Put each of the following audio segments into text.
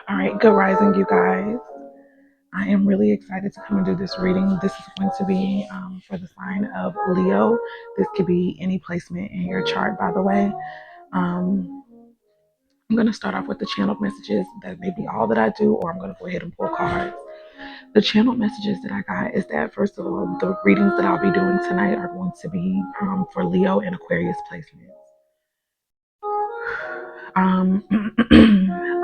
All right, good rising, you guys. I am really excited to come and do this reading. This is going to be for the sign of Leo. This could be any placement in your chart, by the way. Um, I'm going to start off with the channeled messages. That may be all that I do, or I'm going to go ahead and pull cards. The channeled messages that I got is that, first of all, the readings that I'll be doing tonight are going to be for Leo and Aquarius placements.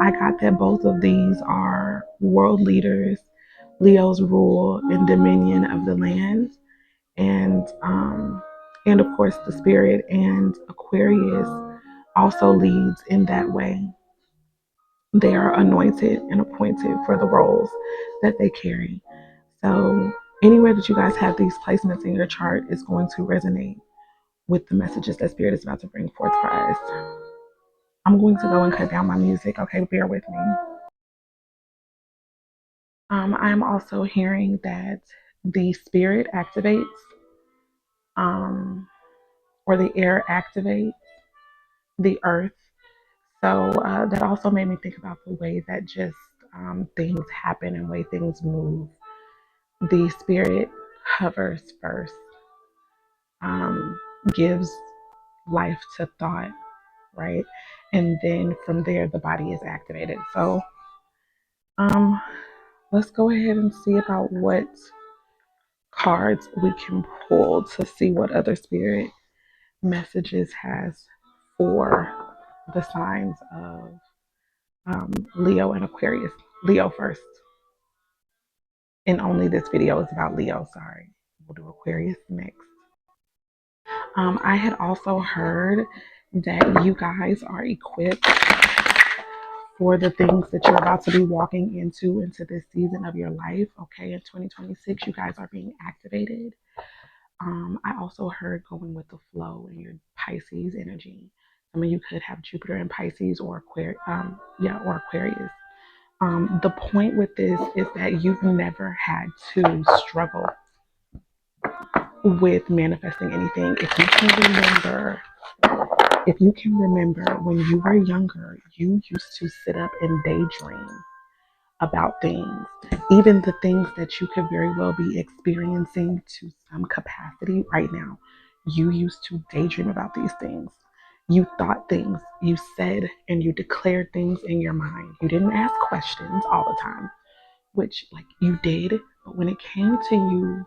I got that both of these are world leaders, Leo's rule and dominion of the land, and of course the spirit and Aquarius also leads in that way. They are anointed and appointed for the roles that they carry. So anywhere that you guys have these placements in your chart is going to resonate with the messages that spirit is about to bring forth for us. I'm going to go and cut down my music. Okay, bear with me. I'm also hearing that the spirit activates, um, or the air activates the earth. So that also made me think about the way that just things happen and way things move. The spirit hovers first, um, gives life to thought, right? And then from there, the body is activated. So um, let's go ahead and see about what cards we can pull to see what other spirit messages has for the signs of Leo and Aquarius. Leo first. And only this video is about Leo. Sorry. We'll do Aquarius next. I had also heard that you guys are equipped for the things that you're about to be walking into this season of your life. Okay, in 2026, you guys are being activated. I also heard going with the flow in your Pisces energy. I mean, you could have Jupiter in Pisces or or Aquarius. The point with this is that you've never had to struggle with manifesting anything. If you can remember when you were younger, you used to sit up and daydream about things, even the things that you could very well be experiencing to some capacity right now. You used to daydream about these things. You thought things, you said and you declared things in your mind. You didn't ask questions all the time, which like you did, but when it came to you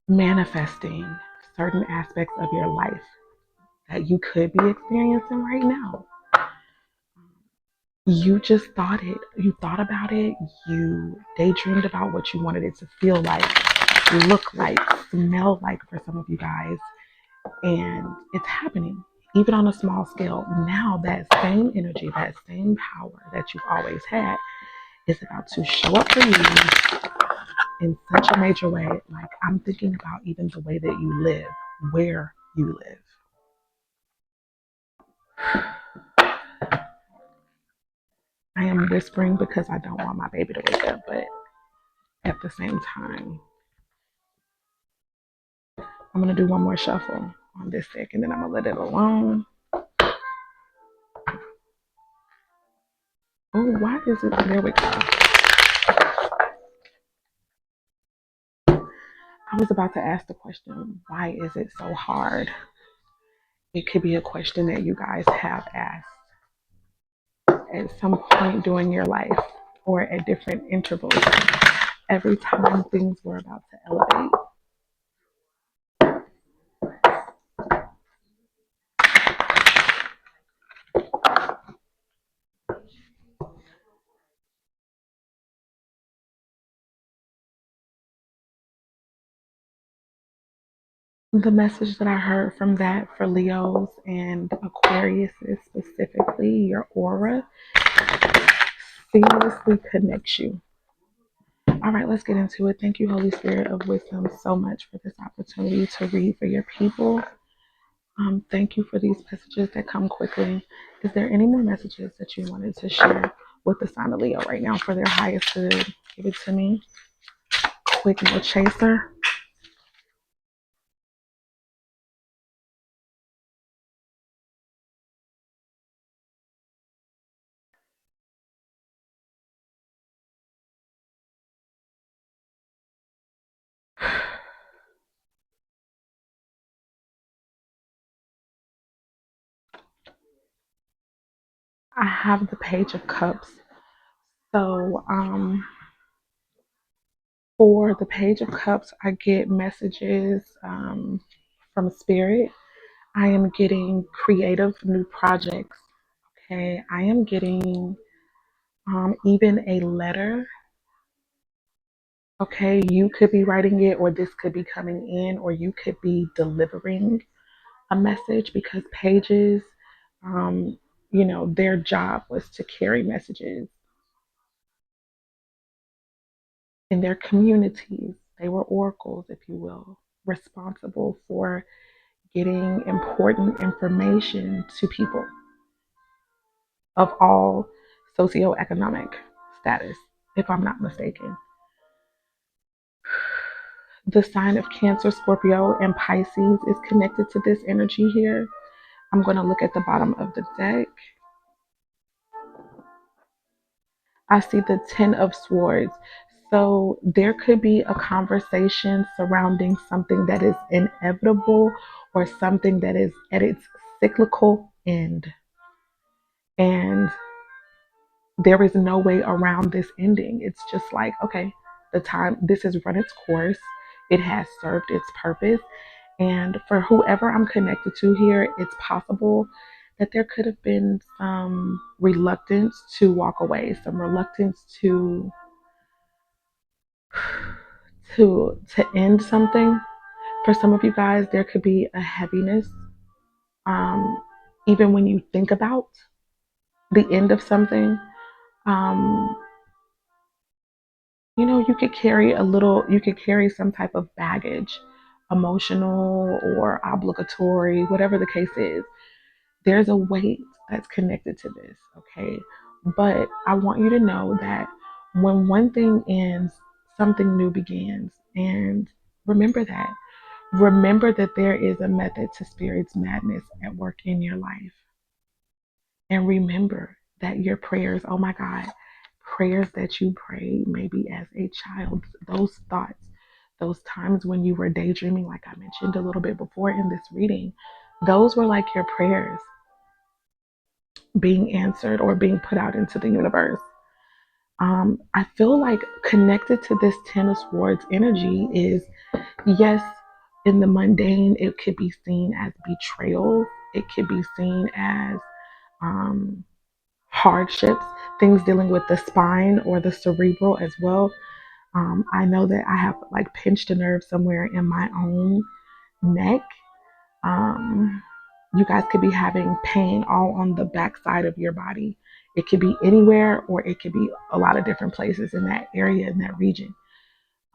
manifesting certain aspects of your life that you could be experiencing right now, you just thought it. You thought about it. You daydreamed about what you wanted it to feel like, look like, smell like for some of you guys. And it's happening, even on a small scale. Now, that same energy, that same power that you've always had is about to show up for you in such a major way. Like, I'm thinking about even the way that you live, where you live. I am whispering because I don't want my baby to wake up, but at the same time, I'm going to do one more shuffle on this deck and then I'm going to let it alone. Oh, why is it? There we go. I was about to ask the question, why is it so hard? It could be a question that you guys have asked at some point during your life or at different intervals. Every time things were about to elevate, the message that I heard from that for Leos and Aquarius is specifically your aura seamlessly connects you. All right, let's get into it. Thank you, Holy Spirit of Wisdom, so much for this opportunity to read for your people. Thank you for these messages that come quickly. Is there any more messages that you wanted to share with the sign of Leo right now for their highest good? Give it to me. Quick, no chaser. I have the Page of Cups. So, for the Page of Cups, I get messages from Spirit. I am getting creative new projects. Okay. I am getting even a letter. Okay. You could be writing it, or this could be coming in, or you could be delivering a message because pages, um, their job was to carry messages in their communities. They were oracles, if you will, responsible for getting important information to people of all socioeconomic status, if I'm not mistaken. The sign of Cancer, Scorpio, and Pisces is connected to this energy here. I'm going to look at the bottom of the deck. I see the Ten of Swords. So there could be a conversation surrounding something that is inevitable or something that is at its cyclical end. And there is no way around this ending. It's just like, okay, this has run its course, it has served its purpose. And for whoever I'm connected to here, it's possible that there could have been some reluctance to walk away, some reluctance to end something. For some of you guys, there could be a heaviness, um, even when you think about the end of something. Um, you could carry some type of baggage, emotional or obligatory, whatever the case is. There's a weight that's connected to this, okay? But I want you to know that when one thing ends, something new begins. And remember that. Remember that there is a method to Spirit's madness at work in your life. And remember that your prayers, oh my God, prayers that you prayed maybe as a child, those thoughts, those times when you were daydreaming, like I mentioned a little bit before in this reading, those were like your prayers being answered or being put out into the universe. I feel like connected to this Ten of Swords energy is, yes, in the mundane, it could be seen as betrayal. It could be seen as um, hardships, things dealing with the spine or the cerebral as well. I know that I have like pinched a nerve somewhere in my own neck. Um, you guys could be having pain all on the back side of your body. It could be anywhere, or it could be a lot of different places in that area, in that region.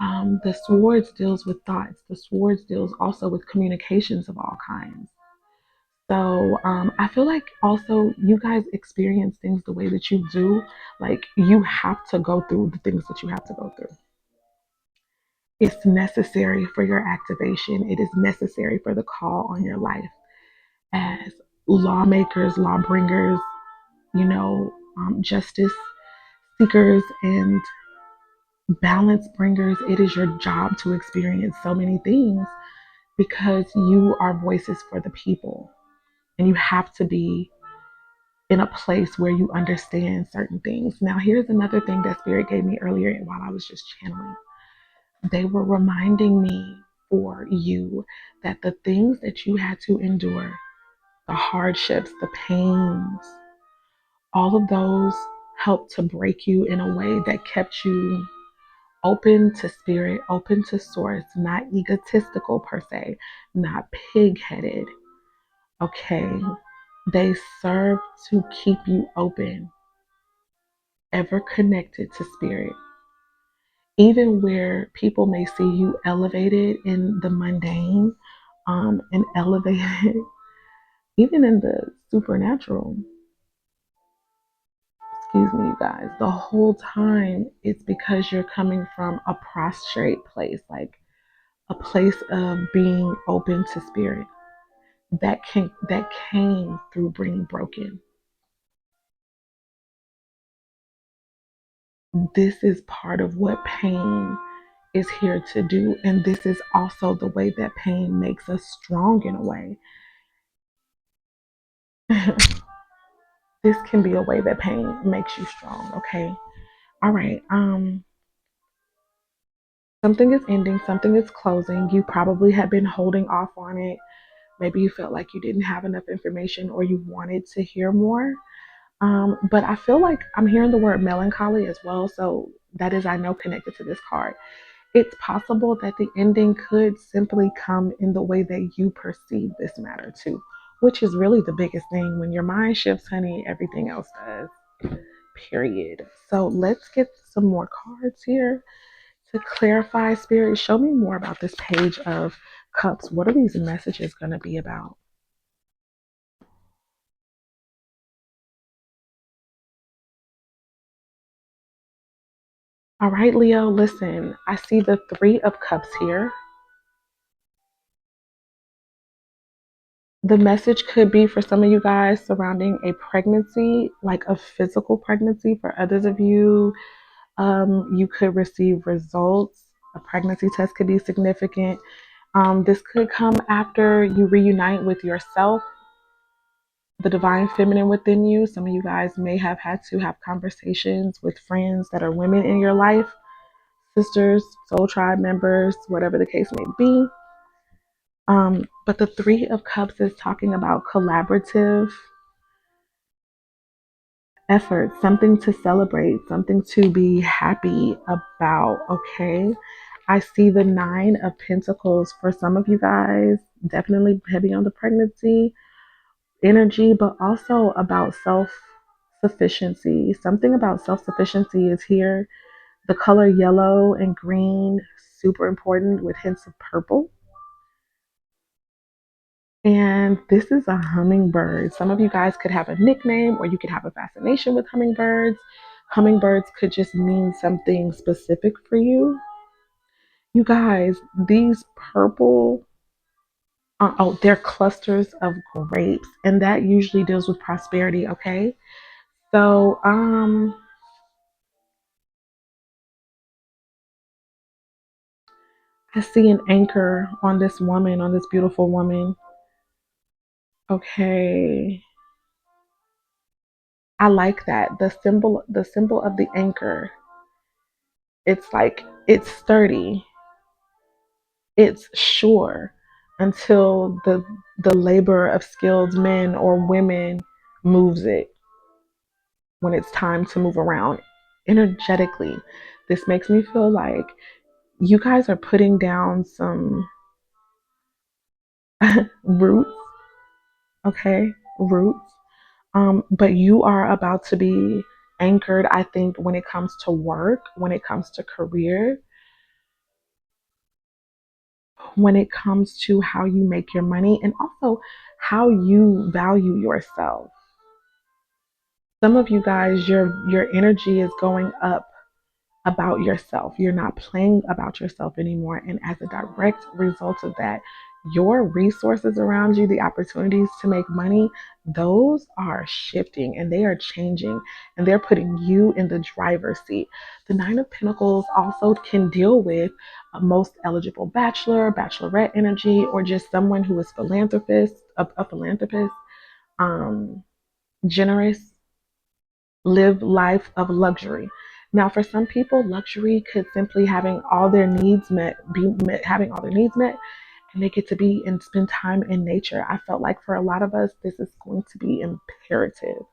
The swords deals with thoughts. The swords deals also with communications of all kinds. So I feel like also you guys experience things the way that you do. Like you have to go through the things that you have to go through. It's necessary for your activation. It is necessary for the call on your life as lawmakers, lawbringers, justice seekers, and balance bringers. It is your job to experience so many things because you are voices for the people, and you have to be in a place where you understand certain things. Now, here's another thing that Spirit gave me earlier while I was just channeling. They were reminding me for you that the things that you had to endure, the hardships, the pains, all of those helped to break you in a way that kept you open to Spirit, open to source, not egotistical per se, not pig headed. Okay. They serve to keep you open, ever connected to Spirit. Even where people may see you elevated in the mundane, and elevated even in the supernatural. Excuse me, you guys. The whole time it's because you're coming from a prostrate place, like a place of being open to Spirit. That came through being broken. This is part of what pain is here to do, and this is also the way that pain makes us strong in a way. this can be a way that pain makes you strong. Okay. All right. Something is ending, something is closing. You probably have been holding off on it. Maybe you felt like you didn't have enough information or you wanted to hear more. But I feel like I'm hearing the word melancholy as well. So that is, I know, connected to this card. It's possible that the ending could simply come in the way that you perceive this matter too, which is really the biggest thing. When your mind shifts, honey, everything else does. Period. So let's get some more cards here to clarify. Spirit, show me more about this page of cups. What are these messages going to be about? All right, Leo, listen, I see the Three of Cups here. The message could be for some of you guys surrounding a pregnancy, like a physical pregnancy. For others of you, you could receive results. A pregnancy test could be significant. This could come after you reunite with yourself, the divine feminine within you. Some of you guys may have had to have conversations with friends that are women in your life, sisters, soul tribe members, whatever the case may be. But the Three of Cups is talking about collaborative effort, something to celebrate, something to be happy about. Okay. I see the Nine of Pentacles for some of you guys, definitely heavy on the pregnancy energy, but also about self sufficiency. Something about self sufficiency is here. The color yellow and green, super important with hints of purple. And this is a hummingbird. Some of you guys could have a nickname or you could have a fascination with hummingbirds. Hummingbirds could just mean something specific for you. You guys, these purple, oh, they're clusters of grapes, and that usually deals with prosperity, okay? So, I see an anchor on this woman, on this beautiful woman. Okay. I like that. The symbol of the anchor. It's like it's sturdy. It's sure until the labor of skilled men or women moves it when it's time to move around energetically. This makes me feel like you guys are putting down some roots, okay? Roots. But you are about to be anchored, I think, when it comes to work, when it comes to career, when it comes to how you make your money, and also how you value yourself. Some of you guys, your energy is going up about yourself. You're not playing about yourself anymore. And as a direct result of that, your resources around you, the opportunities to make money, those are shifting and they are changing and they're putting you in the driver's seat. The Nine of Pentacles also can deal with a most eligible bachelor, bachelorette energy, or just someone who is a philanthropist, um, generous, live life of luxury. Now, for some people, luxury could simply having all their needs met, having all their needs met, and they get to be and spend time in nature. I felt like for a lot of us, this is going to be imperative.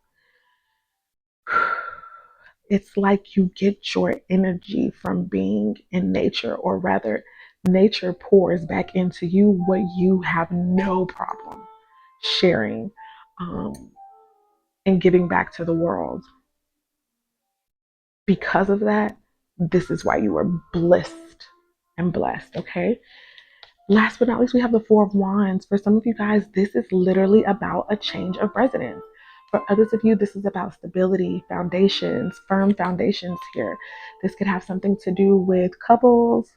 It's like you get your energy from being in nature, or rather, nature pours back into you what you have no problem sharing um, and giving back to the world. Because of that, this is why you are blessed and blessed, okay? Last but not least, we have the Four of Wands. For some of you guys, this is literally about a change of residence. For others of you, this is about stability, foundations, firm foundations here. This could have something to do with couples,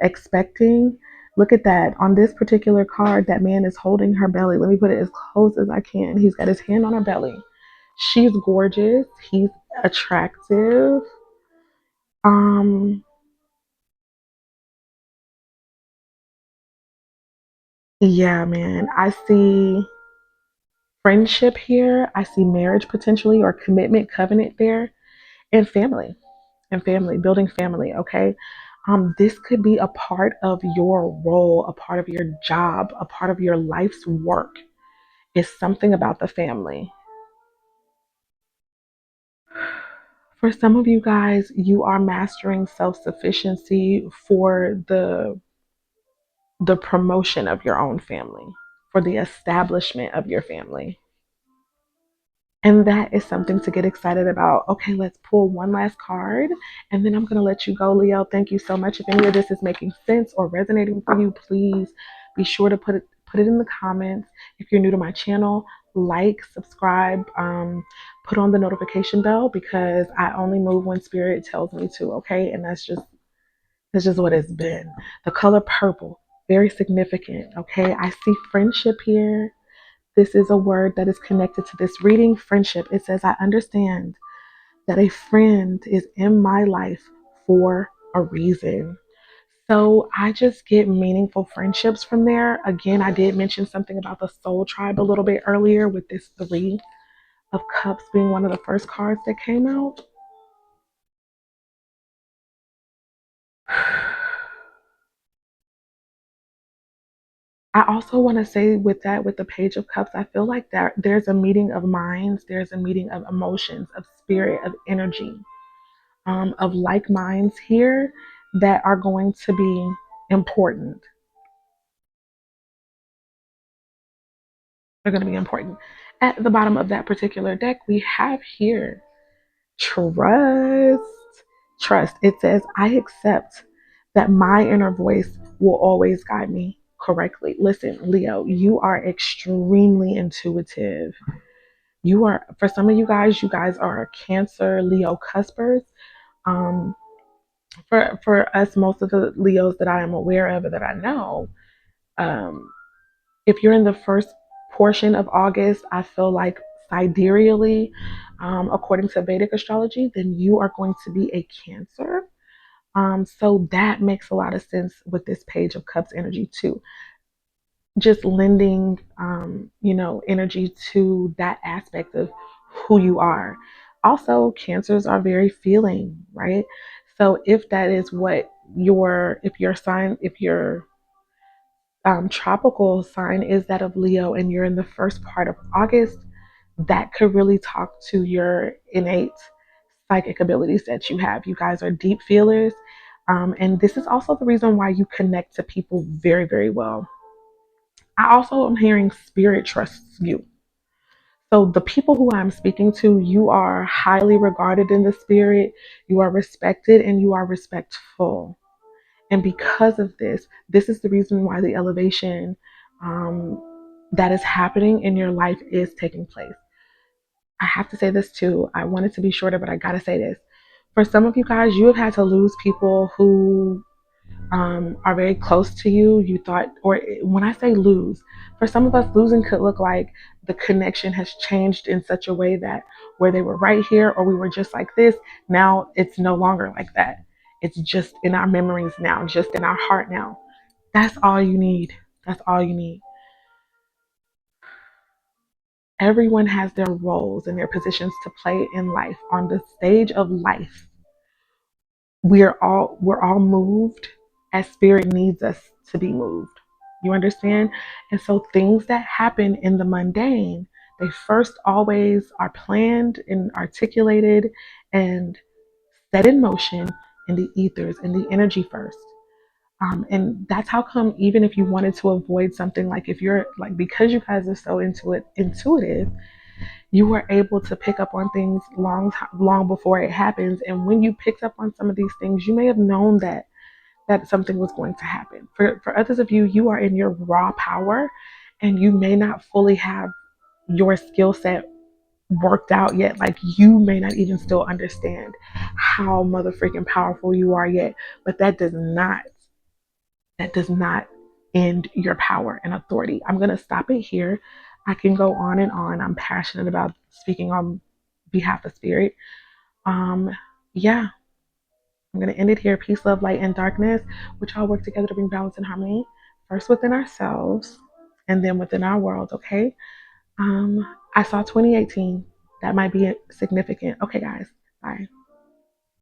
expecting. Look at that. On this particular card, that man is holding her belly. Let me put it as close as I can. He's got his hand on her belly. She's gorgeous. He's attractive. Um, yeah, man. I see. Friendship here, I see marriage potentially or commitment, covenant there, and family, building family, okay? This could be a part of your role, a part of your job, a part of your life's work. Is something about the family. For some of you guys, you are mastering self-sufficiency for the promotion of your own family, for the establishment of your family. And that is something to get excited about. Okay, let's pull one last card and then I'm going to let you go, Leo. Thank you so much. If any of this is making sense or resonating for you, please be sure to put it in the comments. If you're new to my channel, like, subscribe, put on the notification bell because I only move when spirit tells me to, okay? And that's just what it's been. The color purple, very significant, okay? I see friendship here. This is a word that is connected to this reading, friendship. It says, I understand that a friend is in my life for a reason. So I just get meaningful friendships from there. Again, I did mention something about the soul tribe a little bit earlier with this Three of Cups being one of the first cards that came out. I also want to say with that, with the Page of Cups, I feel like that there's a meeting of minds, there's a meeting of emotions, of spirit, of energy, of like minds here that are going to be important. They're going to be important. At the bottom of that particular deck, we have here trust. Trust. It says, I accept that my inner voice will always guide me correctly. Listen, Leo, you are extremely intuitive. You are, for some of you guys are Cancer, Leo cuspers. Um, for us, most of the Leos that I am aware of or that I know, um, if you're in the first portion of August, I feel like sidereally, according to Vedic astrology, then you are going to be a Cancer. So that makes a lot of sense with this Page of Cups energy too. Just lending, energy to that aspect of who you are. Also, Cancers are very feeling, right? So if that is what if your sign, if your tropical sign is that of Leo and you're in the first part of August, that could really talk to your innate psychic abilities that you have. You guys are deep feelers. And this is also the reason why you connect to people very, very well. I also am hearing spirit trusts you. So the people who I'm speaking to, you are highly regarded in the spirit, you are respected, and you are respectful. And because of this, this is the reason why the elevation um, that is happening in your life is taking place. I have to say this too. I wanted to be shorter, but I gotta say this. For some of you guys, you have had to lose people who are very close to you. You thought, or when I say lose, for some of us, losing could look like the connection has changed in such a way that where they were right here or we were just like this, now it's no longer like that. It's just in our memories now, just in our heart now. That's all you need. That's all you need. Everyone has their roles and their positions to play in life. On the stage of life, we're all moved as spirit needs us to be moved. You understand? And so things that happen in the mundane, they first always are planned and articulated and set in motion in the ethers and the energy first. And that's how come even if you wanted to avoid something, like if you're like, because you guys are so intuitive, you were able to pick up on things long before it happens. And when you picked up on some of these things, you may have known that something was going to happen. For others of you, you are in your raw power, and you may not fully have your skill set worked out yet. Like you may not even still understand how mother freaking powerful you are yet. But that does not end your power and authority. I'm going to stop it here. I can go on and on. I'm passionate about speaking on behalf of spirit. Um, yeah, I'm going to end it here. Peace, love, light, and darkness, which all work together to bring balance and harmony, first within ourselves and then within our world, okay? I saw 2018. That might be significant. Okay, guys. Bye.